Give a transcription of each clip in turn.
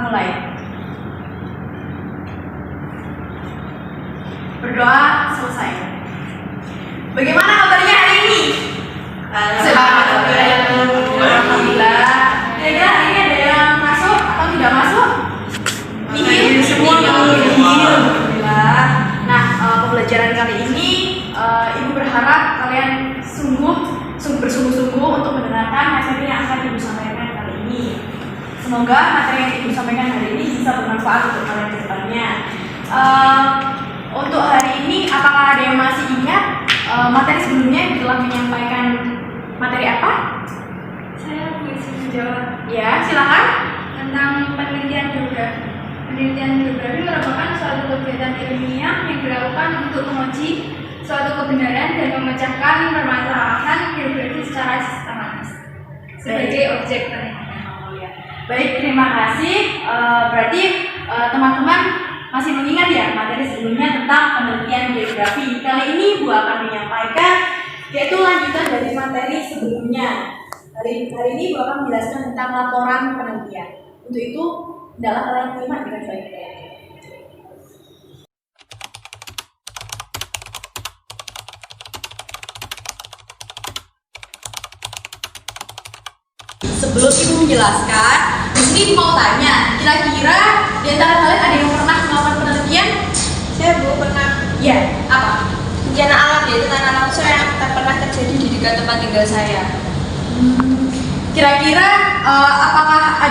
mulai. Berdoa selesai. Bagaimana kabarnya hari ini? Alhamdulillah. Kira-kira hari ini ada yang masuk atau tidak masuk? Nihil semua. Alhamdulillah. Nah, pembelajaran kali ini Ibu berharap kalian bersungguh-sungguh untuk mendengarkan materi yang akan Ibu sampaikan kali ini. Semoga materi yang Ibu sampaikan hari ini bisa bermanfaat untuk kalian ke depannya. Untuk hari ini, apakah ada yang masih ingat materi sebelumnya Ibu telah menyampaikan materi apa? Saya bisa menjawab. Ya, silakan. Tentang penelitian geografi. Penelitian geografi merupakan suatu kegiatan ilmiah yang dilakukan untuk menguji suatu kebenaran dan memecahkan permasalahan geografi secara sistematis sebagai objek penelitian. Baik, terima kasih. Berarti teman-teman masih mengingat ya materi sebelumnya tentang penelitian geografi. Kali ini Bu akan menyampaikan yaitu lanjutan dari materi sebelumnya. Hari ini Bu akan menjelaskan tentang laporan penelitian. Untuk itu, hendaklah kalian terima dengan baik-baik. Sebelum Ibu menjelaskan, di sini Ibu mau tanya, kira-kira di antara kalian ada yang pernah melakukan penelitian? Saya pernah. Ya, apa? Bencana alam, yaitu tanah longsor yang pernah terjadi di dekat tempat tinggal saya. Kira-kira apakah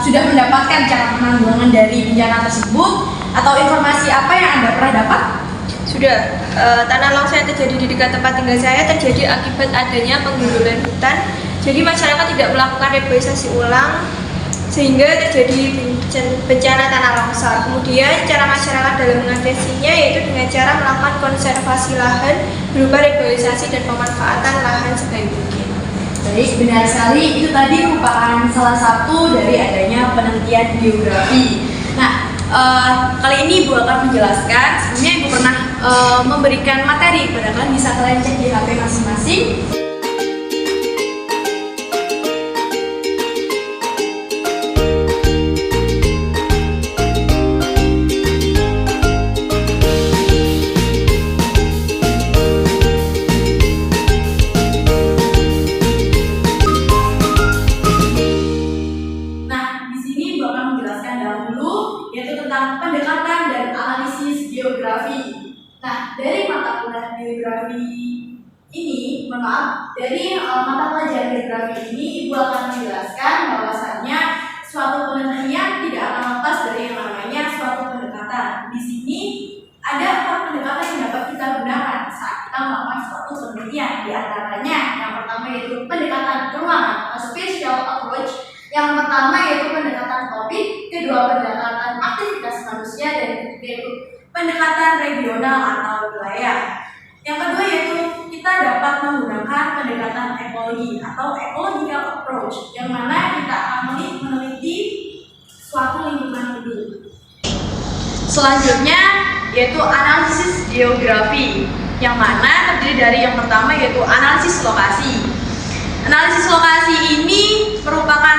sudah mendapatkan cara penanggulangan dari bencana tersebut atau informasi apa yang Anda pernah dapat? Sudah. Tanah longsor yang terjadi di dekat tempat tinggal saya terjadi akibat adanya penggundulan hutan. Jadi masyarakat tidak melakukan reboisasi ulang sehingga terjadi bencana tanah longsor. Kemudian cara masyarakat dalam mengatasinya yaitu dengan cara melakukan konservasi lahan berupa reboisasi dan pemanfaatan lahan sebaik mungkin. Baik, benar sekali. Itu tadi merupakan salah satu dari adanya penelitian geografi. Nah, kali ini Ibu akan menjelaskan. Sebelumnya Ibu pernah memberikan materi pada kalian, bisa kalian cek di HP masing-masing. Pendekatan dan analisis geografi. Nah, dari mata kuliah geografi ini, dari mata pelajaran geografi ini, Ibu akan menjelaskan bahwasannya suatu penelitian tidak akan lepas dari yang namanya suatu pendekatan. Di sini ada 4 pendekatan yang dapat kita gunakan saat kita melakukan suatu penelitian. Di antaranya, yang pertama yaitu pendekatan keruangan atau spatial approach. Yang pertama yaitu pendekatan topik, kedua pendekatan aktivitas manusia, dan ketiga yaitu pendekatan regional atau wilayah. Yang kedua yaitu kita dapat menggunakan pendekatan ekologi atau ecological approach, yang mana kita akan meneliti suatu lingkungan hidup. Selanjutnya yaitu analisis geografi, yang mana terdiri dari yang pertama yaitu analisis lokasi. Analisis lokasi ini merupakan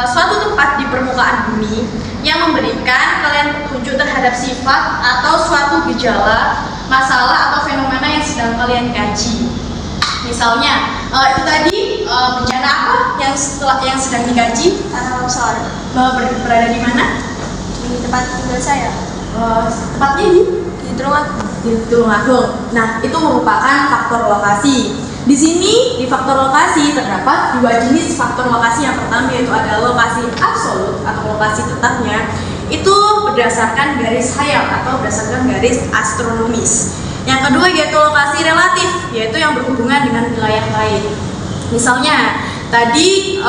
suatu tempat di permukaan bumi yang memberikan kalian petunjuk terhadap sifat atau suatu gejala, masalah atau fenomena yang sedang kalian kaji. Misalnya, itu tadi bencana apa yang sedang dikaji? Tanah longsor. Berada di mana? Di tempat tinggal saya. Tepatnya di Tulungagung. Nah, itu merupakan faktor lokasi. Di sini di faktor lokasi terdapat 2 jenis faktor lokasi. Yang pertama yaitu ada lokasi absolut atau lokasi tetapnya, itu berdasarkan garis khayal atau berdasarkan garis astronomis. Yang kedua yaitu lokasi relatif, yaitu yang berhubungan dengan wilayah lain. Misalnya tadi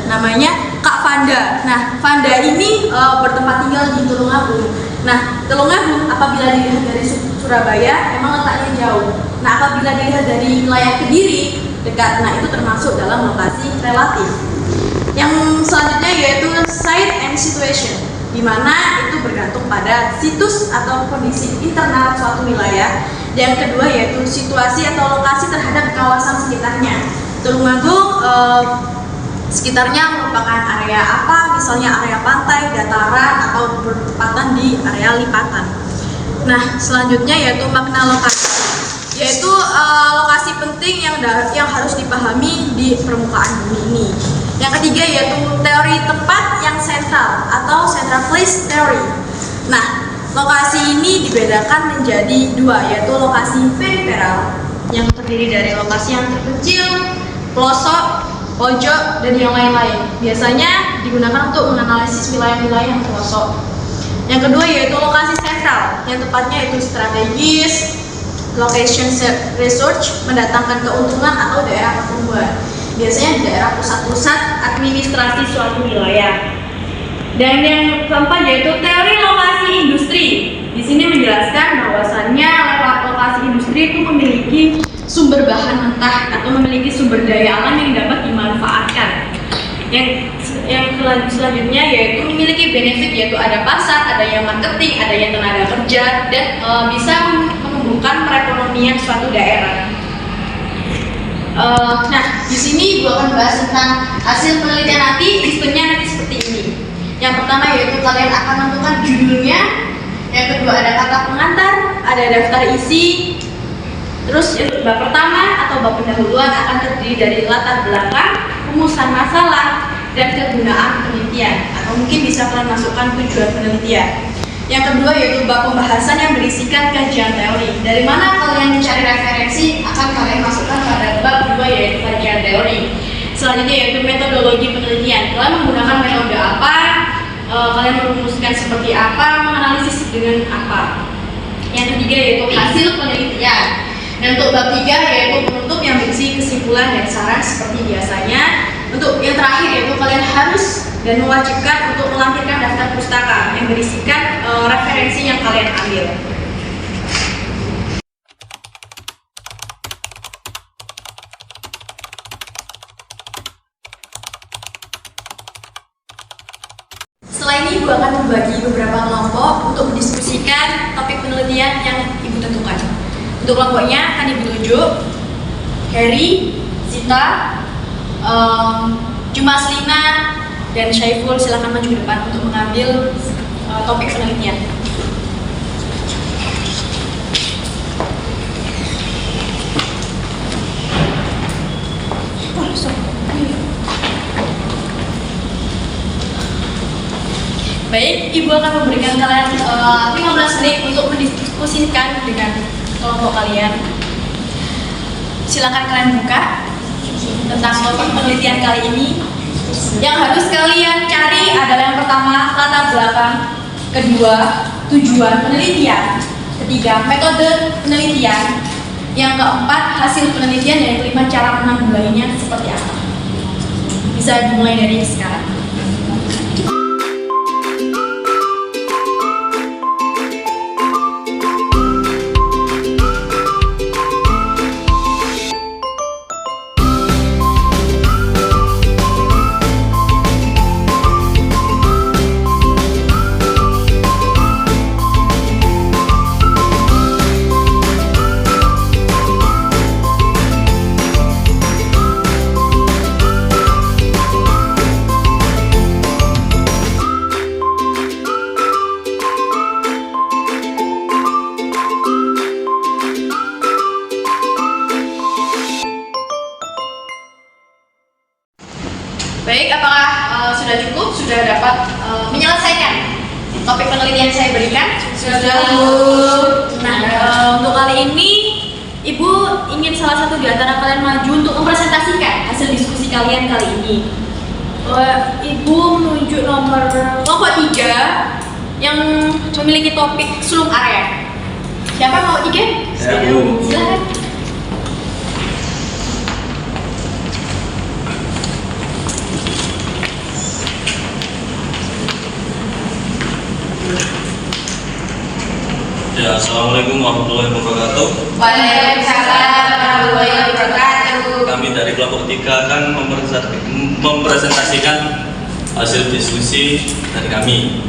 namanya Kak Vanda. Nah, Vanda ini bertempat tinggal di Tulungagung. Nah, Tulungagung apabila dilihat dari Surabaya memang letaknya jauh. Nah, apabila dilihat dari wilayah Kediri dekat, nah itu termasuk dalam lokasi relatif. Yang selanjutnya yaitu site and situation, di mana itu bergantung pada situs atau kondisi internal suatu wilayah. Yang kedua yaitu situasi atau lokasi terhadap kawasan sekitarnya. Tulungagung sekitarnya merupakan area apa, misalnya area pantai, dataran, atau bertepatan di area lipatan. Nah, selanjutnya yaitu makna lokasi, yaitu lokasi penting yang harus dipahami di permukaan bumi ini. Yang ketiga yaitu teori tempat yang sentral atau central place theory. Nah, lokasi ini dibedakan menjadi dua, yaitu lokasi periferal yang terdiri dari lokasi yang terpencil, pelosok, pojok, dan yang lain-lain. Biasanya digunakan untuk menganalisis wilayah-wilayah yang pelosok. Yang kedua yaitu lokasi sentral, yang tepatnya itu strategis, location research, mendatangkan keuntungan atau daerah pertumbuhan. Biasanya di daerah pusat-pusat administrasi suatu wilayah. Dan yang keempat yaitu teori lokasi industri. Di sini menjelaskan bahwasannya lokasi industri itu memiliki sumber bahan mentah atau memiliki sumber daya alam yang dapat dimanfaatkan. Yang selanjutnya yaitu memiliki benefit, yaitu ada pasar, ada yang marketing, ada yang tenaga kerja, dan bisa menumbuhkan perekonomian suatu daerah. Nah, di sini gue akan bahas tentang hasil penelitian nanti seperti ini. Yang pertama yaitu kalian akan menentukan judulnya. Yang kedua ada kata pengantar, ada daftar isi. Terus bab pertama atau bab pendahuluan akan terdiri dari latar belakang, rumusan masalah, dan kegunaan penelitian. Atau mungkin bisa kalian masukkan tujuan penelitian. Yang kedua yaitu bab pembahasan yang berisikan kajian teori. Dari mana kalian mencari referensi akan kalian masukkan pada bab 2 yaitu kajian teori. Selanjutnya yaitu metodologi penelitian. Kalian menggunakan metode apa? Kalian merumuskan seperti apa? Menganalisis dengan apa? Yang ketiga yaitu hasil penelitian. Dan untuk bab 3 yaitu penutup yang berisi kesimpulan dan saran seperti biasanya. Untuk yang terakhir yaitu kalian harus dan mewajibkan untuk melampirkan daftar pustaka yang berisikan referensi yang kalian ambil. Setelah ini Ibu akan membagi beberapa kelompok untuk mendiskusikan topik penelitian yang Ibu tentukan. Untuk kelompoknya akan Ibu tunjuk Harry, Zita, Jumaslina, dan Syaiful. Silakan maju ke depan untuk mengambil topik penelitian. Baik, Ibu akan memberikan kalian 15 menit untuk mendiskusikan dengan kelompok kalian. Silakan kalian buka tentang topik penelitian kali ini. Yang harus kalian cari adalah yang pertama latar belakang, kedua tujuan penelitian, ketiga metode penelitian, yang keempat hasil penelitian, dan yang kelima cara menanggulanginya seperti apa. Bisa dimulai dari sekarang. Baik, apakah sudah cukup? Sudah dapat menyelesaikan topik penelitian saya berikan? Sudah cukup. Nah, untuk kali ini Ibu ingin salah satu di antara kalian maju untuk mempresentasikan hasil diskusi kalian kali ini. Ibu menunjuk nomor kelompok 3 yang memiliki topik sulung area. Siapa mau ikut? Silakan. Ya, assalamualaikum warahmatullahi wabarakatuh. Waalaikumsalam warahmatullahi wabarakatuh. Kami dari kelompok 3 akan mempresentasikan hasil diskusi dari kami.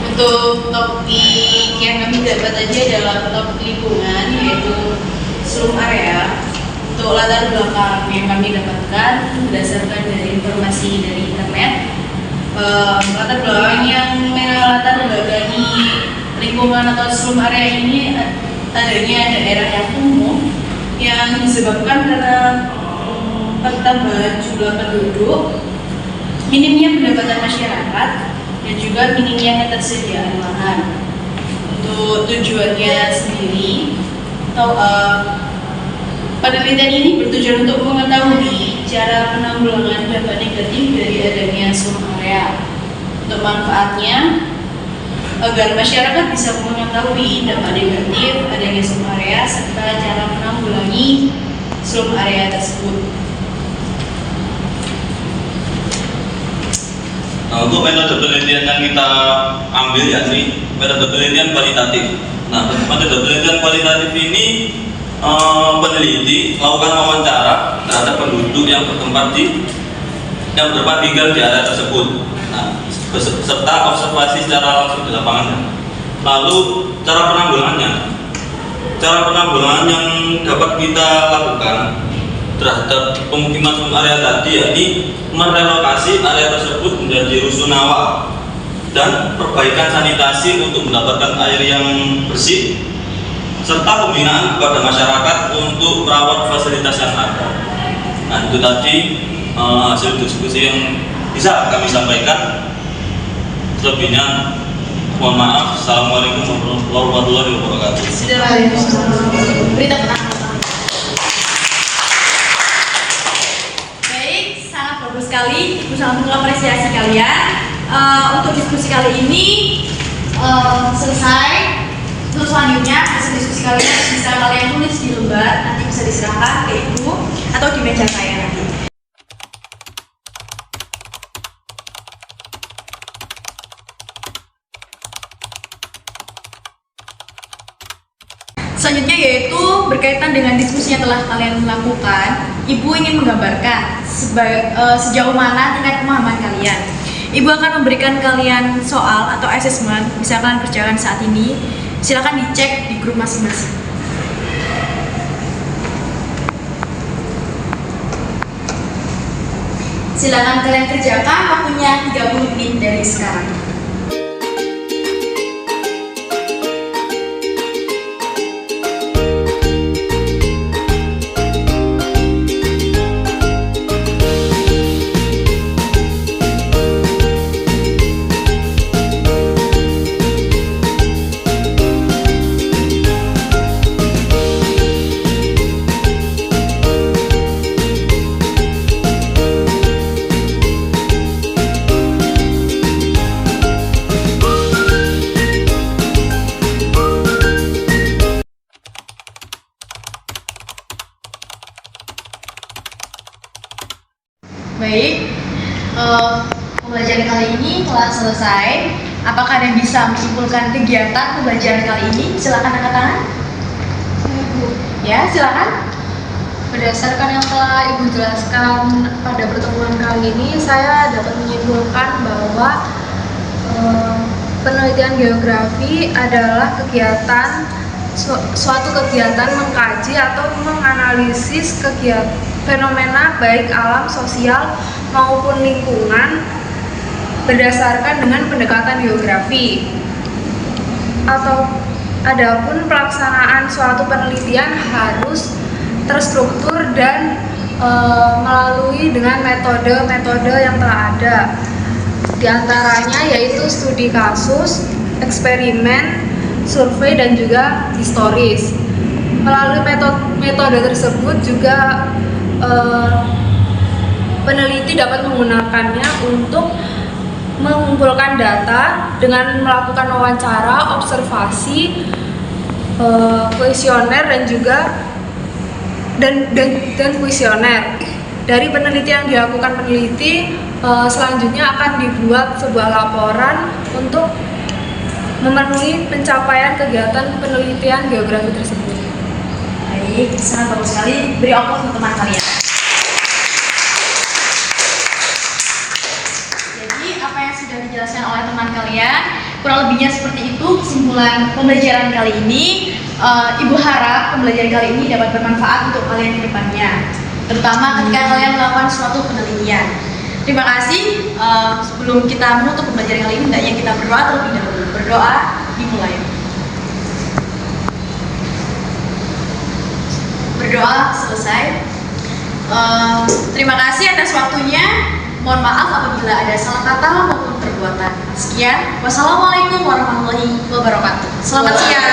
Untuk topik yang kami dapat aja adalah topik lingkungan, yaitu sulung area. Untuk latar belakang yang kami dapatkan berdasarkan dari informasi dari internet, latar belakang yang melatar belakangi lingkungan atau slum area ini adanya daerah yang kumuh yang disebabkan karena pertambahan jumlah penduduk, minimnya pendapatan masyarakat, dan juga minimnya ketersediaan lahan. Untuk tujuannya sendiri, atau penelitian ini bertujuan untuk mengetahui cara penanggulangan dampak negatif dari adanya slum area. Untuk manfaatnya, agar masyarakat bisa mengetahui dampak negatif adanya slum area serta cara menanggulangi slum area tersebut. Nah, untuk metode penelitian yang kita ambil yakni metode penelitian kualitatif. Nah, metode penelitian kualitatif ini peneliti melakukan wawancara terhadap penduduk yang bertempat tinggal di area tersebut. Nah, serta observasi secara langsung di lapangan. Lalu cara penanggulangan yang dapat kita lakukan terhadap pemukiman slum area tadi yakni merelokasi area tersebut menjadi rusunawa dan perbaikan sanitasi untuk mendapatkan air yang bersih serta pembinaan kepada masyarakat untuk merawat fasilitas yang ada. Nah, itu tadi hasil diskusi yang bisa kami sampaikan. Selebihnya mohon maaf. Assalamualaikum warahmatullahi wabarakatuh. Berita tenang. Baik, sangat bagus sekali. Ibu sangat mengapresiasi kalian. Untuk diskusi kali ini selesai. Untuk selanjutnya hasil diskusi kalian bisa kalian tulis di lembar, nanti bisa diserahkan ke ibu atau di meja saya nanti. Selanjutnya yaitu berkaitan dengan diskusi yang telah kalian lakukan, Ibu ingin menggambarkan sejauh mana tingkat pemahaman kalian. Ibu akan memberikan kalian soal atau assessment, bisa kalian kerjakan saat ini. Silakan dicek di grup masing-masing. Silakan kalian kerjakan, waktunya 30 menit dari sekarang. Baik, pembelajaran kali ini telah selesai. Apakah ada yang bisa menyimpulkan kegiatan pembelajaran kali ini? Silakan angkat tangan. Ya, silakan. Berdasarkan yang telah Ibu jelaskan pada pertemuan kali ini, saya dapat menyimpulkan bahwa penelitian geografi adalah suatu kegiatan mengkaji atau menganalisis fenomena baik alam, sosial maupun lingkungan berdasarkan dengan pendekatan geografi. Adapun pelaksanaan suatu penelitian harus terstruktur dan melalui dengan metode-metode yang telah ada. Di antaranya yaitu studi kasus, eksperimen, survei, dan juga historis. Melalui metode tersebut juga peneliti dapat menggunakannya untuk mengumpulkan data dengan melakukan wawancara, observasi, kuesioner dan kuesioner. Dari penelitian yang dilakukan peneliti, selanjutnya akan dibuat sebuah laporan untuk memenuhi pencapaian kegiatan penelitian geografi tersebut. Baik, sangat bagus sekali. Beri aplaus untuk teman kalian. Jadi, apa yang sudah dijelaskan oleh teman kalian, kurang lebihnya seperti itu kesimpulan pembelajaran kali ini. Ibu harap pembelajaran kali ini dapat bermanfaat untuk kalian ke depannya, terutama ketika kalian melakukan suatu penelitian. Terima kasih. Sebelum kita menutup pembelajaran kali ini, hendaknya kita berdoa terlebih dahulu. Berdoa dimulai. Berdoa selesai. Terima kasih atas waktunya. Mohon maaf apabila ada salah kata maupun perbuatan. Sekian. Wassalamualaikum warahmatullahi wabarakatuh. Selamat siang.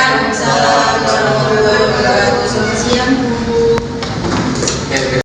Selamat siang.